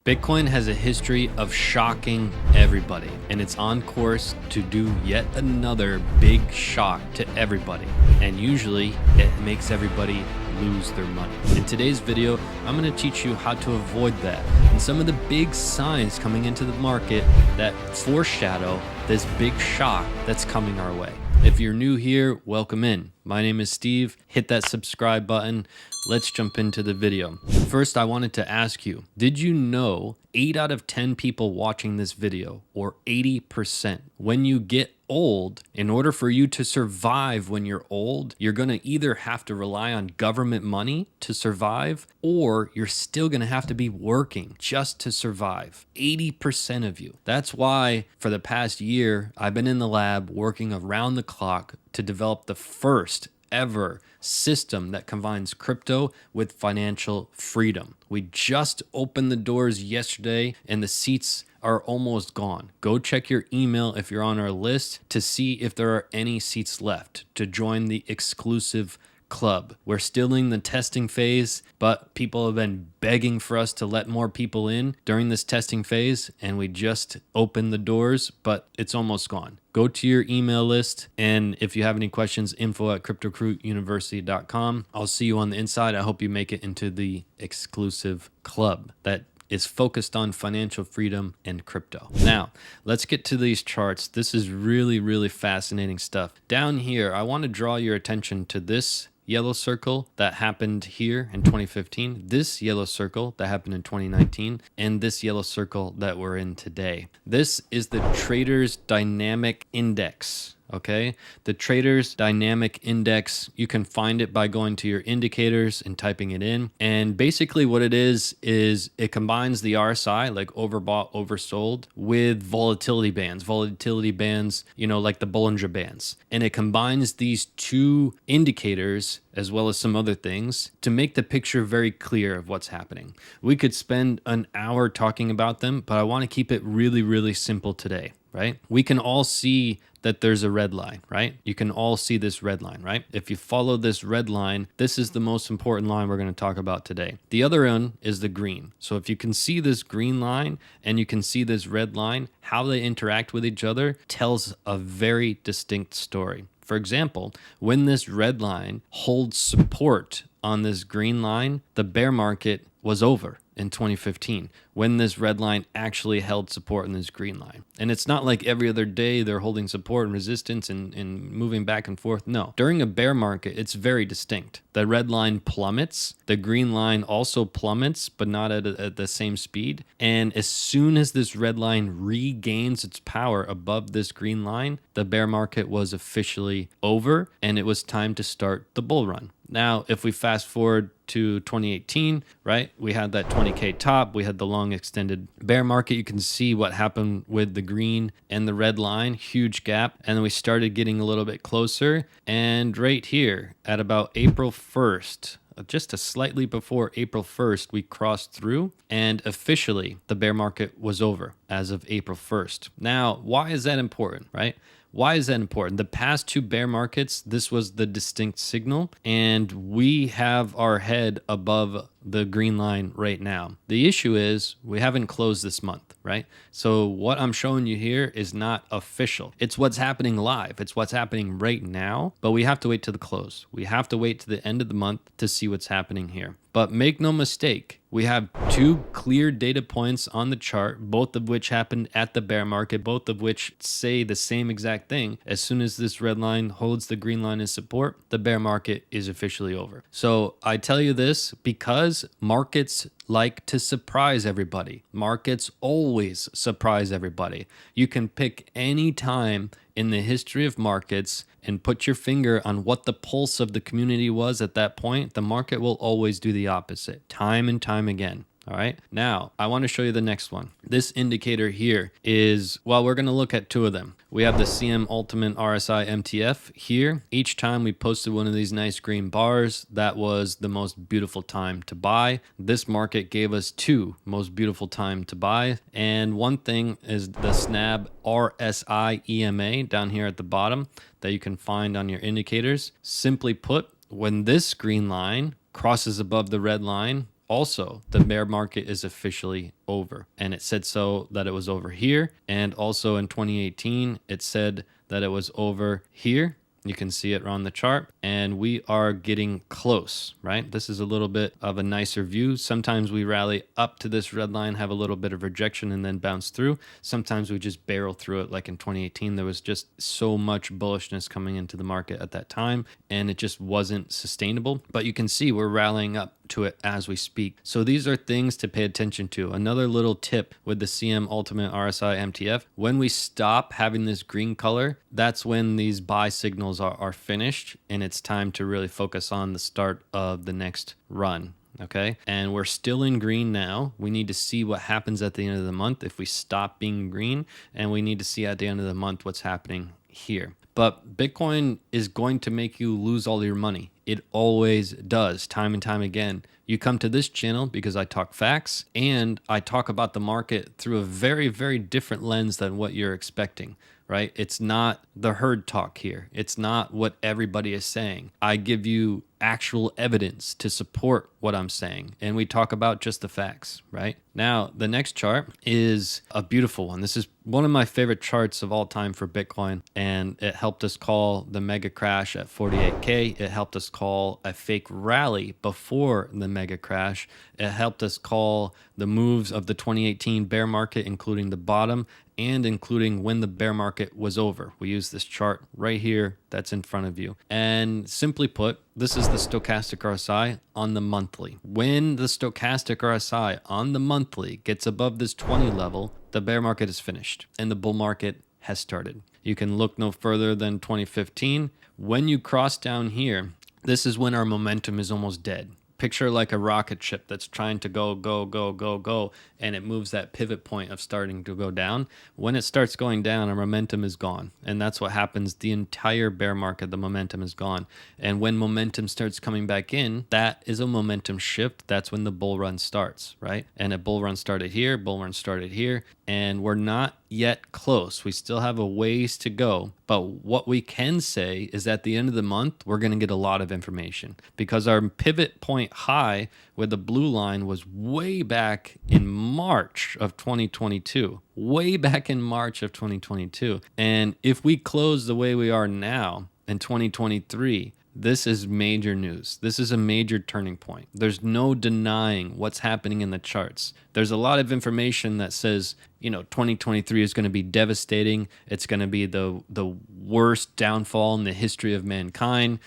Bitcoin has a history of shocking everybody, and it's on course to do yet another big shock to everybody. And usually it makes everybody lose their money. In today's video, I'm going to teach you how to avoid that and some of the big signs coming into the market that foreshadow this big shock that's coming our way. If you're new here, welcome in. My name is Steve. Hit that subscribe button. Let's jump into the video. First, I wanted to ask you, did you know 8 out of 10 people watching this video, or 80%, when you get old, in order for you to survive when you're old, you're going to either have to rely on government money to survive, or you're still going to have to be working just to survive. 80% of you. That's why for the past year, I've been in the lab working around the clock to develop the first ever system that combines crypto with financial freedom. We just opened the doors yesterday and the seats are almost gone. Go check your email if you're on our list to see if there are any seats left to join the exclusive club. We're still in the testing phase, but people have been begging for us to let more people in during this testing phase, and we just opened the doors, but it's almost gone. Go to your email list, and if you have any questions, info@cryptocrewuniversity.com. I'll see you on the inside. I hope you make it into the exclusive club that is focused on financial freedom and crypto. Now, let's get to these charts. This is really fascinating stuff. Down here, I want to draw your attention to this yellow circle that happened here in 2015, this yellow circle that happened in 2019, and this yellow circle that we're in today. This is the Traders Dynamic Index. Okay, the Traders Dynamic Index, you can find it by going to your indicators and typing it in. And basically what it is it combines the RSI, like overbought, oversold, with volatility bands. Volatility bands, you know, like the Bollinger Bands. And it combines these two indicators as well as some other things to make the picture very clear of what's happening. We could spend an hour talking about them, but I want to keep it really simple today, right? We can all see that there's a red line, right? You can all see this red line, right? If you follow this red line, this is the most important line we're going to talk about today. The other one is the green. So if you can see this green line and you can see this red line, how they interact with each other tells a very distinct story. For example, when this red line holds support on this green line, the bear market was over in 2015 when this red line actually held support in this green line. And it's not like every other day they're holding support and resistance and moving back and forth. No, during a bear market, it's very distinct. The red line plummets, the green line also plummets, but not at the same speed. And as soon as this red line regains its power above this green line, the bear market was officially over and it was time to start the bull run. Now, if we fast forward to 2018, right, we had that 20K top, we had the long extended bear market. You can see what happened with the green and the red line, huge gap. And then we started getting a little bit closer. And right here at about April 1st, just a slightly before April 1st, we crossed through and officially the bear market was over as of April 1st. Now, why is that important, right? Why is that important? The past two bear markets, this was the distinct signal, and we have our head above the green line right now. The issue is we haven't closed this month, right? So what I'm showing you here is not official. It's what's happening live. It's what's happening right now, but we have to wait to the close. We have to wait to the end of the month to see what's happening here. But make no mistake, we have two clear data points on the chart, both of which happened at the bear market, both of which say the same exact thing. As soon as this red line holds the green line as support, the bear market is officially over. So I tell you this because markets like to surprise everybody. Markets always surprise everybody. You can pick any time in the history of markets and put your finger on what the pulse of the community was at that point. The market will always do the opposite, time and time again. All right. Now, I want to show you the next one. This indicator here is, well, we're going to look at two of them. We have the CM Ultimate RSI MTF here. Each time we posted one of these nice green bars, that was the most beautiful time to buy. This market gave us two most beautiful time to buy. And one thing is the SNAB RSI EMA down here at the bottom that you can find on your indicators. Simply put, when this green line crosses above the red line, also the bear market is officially over. And it said so that it was over here. And also in 2018, it said that it was over here. You can see it on the chart, and we are getting close, right? This is a little bit of a nicer view. Sometimes we rally up to this red line, have a little bit of rejection, and then bounce through. Sometimes we just barrel through it. Like in 2018, there was just so much bullishness coming into the market at that time, and it just wasn't sustainable. But you can see we're rallying up to it as we speak. So these are things to pay attention to. Another little tip with the CM Ultimate RSI MTF, when we stop having this green color, that's when these buy signals are finished, and it's time to really focus on the start of the next run. Okay. And we're still in green now. We need to see what happens at the end of the month if we stop being green, and we need to see at the end of the month what's happening here. But Bitcoin is going to make you lose all your money. It always does, time and time again. You come to this channel because I talk facts, and I talk about the market through a very, very different lens than what you're expecting, right? It's not the herd talk here. It's not what everybody is saying. I give you actual evidence to support what I'm saying, and we talk about just the facts, right? Now, the next chart is a beautiful one. This is one of my favorite charts of all time for Bitcoin, and it helped us call the mega crash at 48K. It helped us call a fake rally before the mega crash. It helped us call the moves of the 2018 bear market, including the bottom and including when the bear market was over. We use this chart right here that's in front of you. And simply put, this is the stochastic RSI on the monthly. When the stochastic RSI on the monthly gets above this 20 level, the bear market is finished and the bull market has started. You can look no further than 2015. When you cross down here, this is when our momentum is almost dead. Picture like a rocket ship that's trying to go, and it moves that pivot point of starting to go down. When it starts going down, our momentum is gone. And that's what happens the entire bear market, the momentum is gone. And when momentum starts coming back in, that is a momentum shift. That's when the bull run starts, right? And a bull run started here, bull run started here, and we're not yet close. We still have a ways to go. But what we can say is at the end of the month, we're going to get a lot of information because our pivot point high with the blue line was way back in March of 2022. Way back in March of 2022. And if we close the way we are now in 2023, this is major news. This is a major turning point. There's no denying what's happening in the charts. There's a lot of information that says, 2023 is going to be devastating. It's going to be the worst downfall in the history of mankind,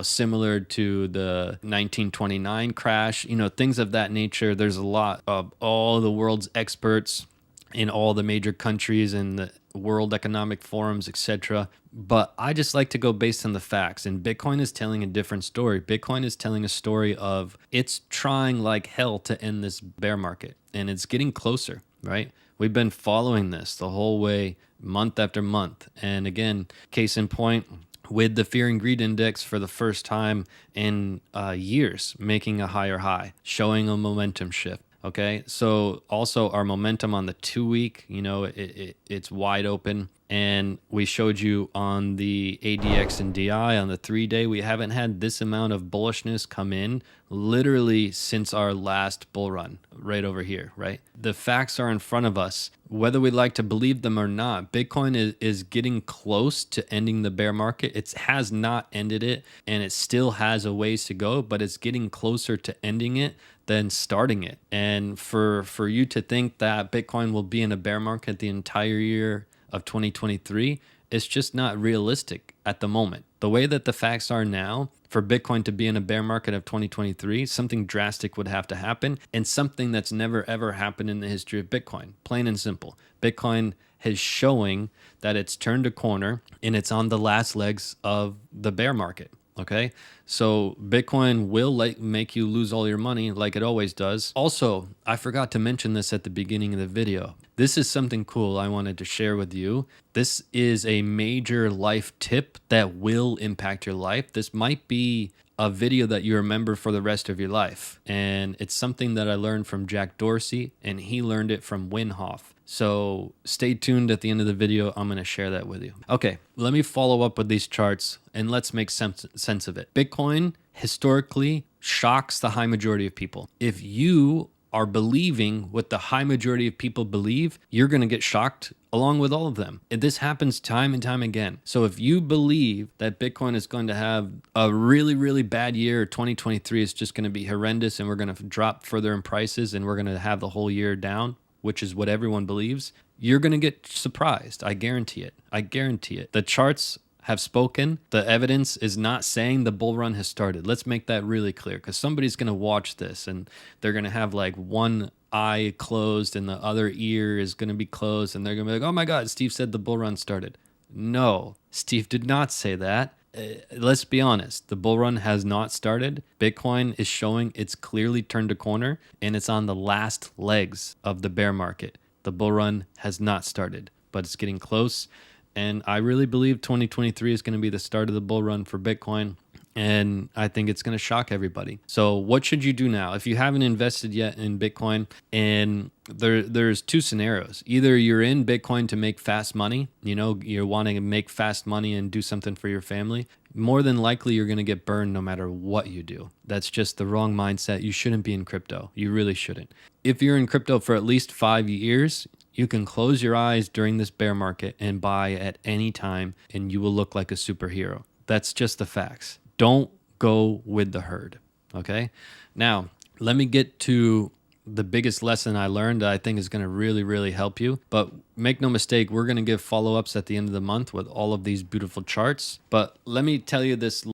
similar to the 1929 crash, things of that nature. There's a lot of all the world's experts in all the major countries and the World Economic Forums, etc. But I just like to go based on the facts. And Bitcoin is telling a different story. Bitcoin is telling a story of it's trying like hell to end this bear market. And it's getting closer, right? We've been following this the whole way, month after month. And again, case in point, with the Fear and Greed Index for the first time in years, making a higher high, showing a momentum shift. Okay, so also our momentum on the 2 week, it's wide open. And we showed you on the ADX and DI on the 3-day, we haven't had this amount of bullishness come in literally since our last bull run right over here, right? The facts are in front of us. Whether we like to believe them or not, Bitcoin is getting close to ending the bear market. It has not ended it, and it still has a ways to go, but it's getting closer to ending it than starting it. And for you to think that Bitcoin will be in a bear market the entire year of 2023, it's just not realistic at the moment. The way that the facts are now, for Bitcoin to be in a bear market of 2023, something drastic would have to happen, and something that's never ever happened in the history of Bitcoin. Plain and simple. Bitcoin is showing that it's turned a corner and it's on the last legs of the bear market. Okay, so Bitcoin will make you lose all your money like it always does. Also, I forgot to mention this at the beginning of the video. This is something cool I wanted to share with you. This is a major life tip that will impact your life. This might be a video that you remember for the rest of your life. And it's something that I learned from Jack Dorsey, and he learned it from Wim Hof. So stay tuned at the end of the video. I'm going to share that with you. Okay, let me follow up with these charts and let's make sense of it. Bitcoin historically shocks the high majority of people. If you are believing what the high majority of people believe, you're going to get shocked along with all of them. And this happens time and time again. So if you believe that Bitcoin is going to have a really, really bad year, 2023 is just going to be horrendous and we're going to drop further in prices and we're going to have the whole year down, which is what everyone believes, you're going to get surprised. I guarantee it. I guarantee it. The charts have spoken. The evidence is not saying the bull run has started. Let's make that really clear, because somebody's going to watch this and they're going to have like one eye closed and the other ear is going to be closed and they're going to be like, oh my God, Steve said the bull run started. No, Steve did not say that. Let's be honest. The bull run has not started. Bitcoin is showing it's clearly turned a corner and it's on the last legs of the bear market. The bull run has not started, but it's getting close. And I really believe 2023 is going to be the start of the bull run for Bitcoin. And I think it's going to shock everybody. So what should you do now? If you haven't invested yet in Bitcoin, and there's two scenarios. Either you're in Bitcoin to make fast money, you're wanting to make fast money and do something for your family. More than likely, you're going to get burned no matter what you do. That's just the wrong mindset. You shouldn't be in crypto. You really shouldn't. If you're in crypto for at least 5 years, you can close your eyes during this bear market and buy at any time, and you will look like a superhero. That's just the facts. Don't go with the herd, okay? Now, let me get to the biggest lesson I learned that I think is going to really, really help you. But make no mistake, we're going to give follow-ups at the end of the month with all of these beautiful charts. But let me tell you this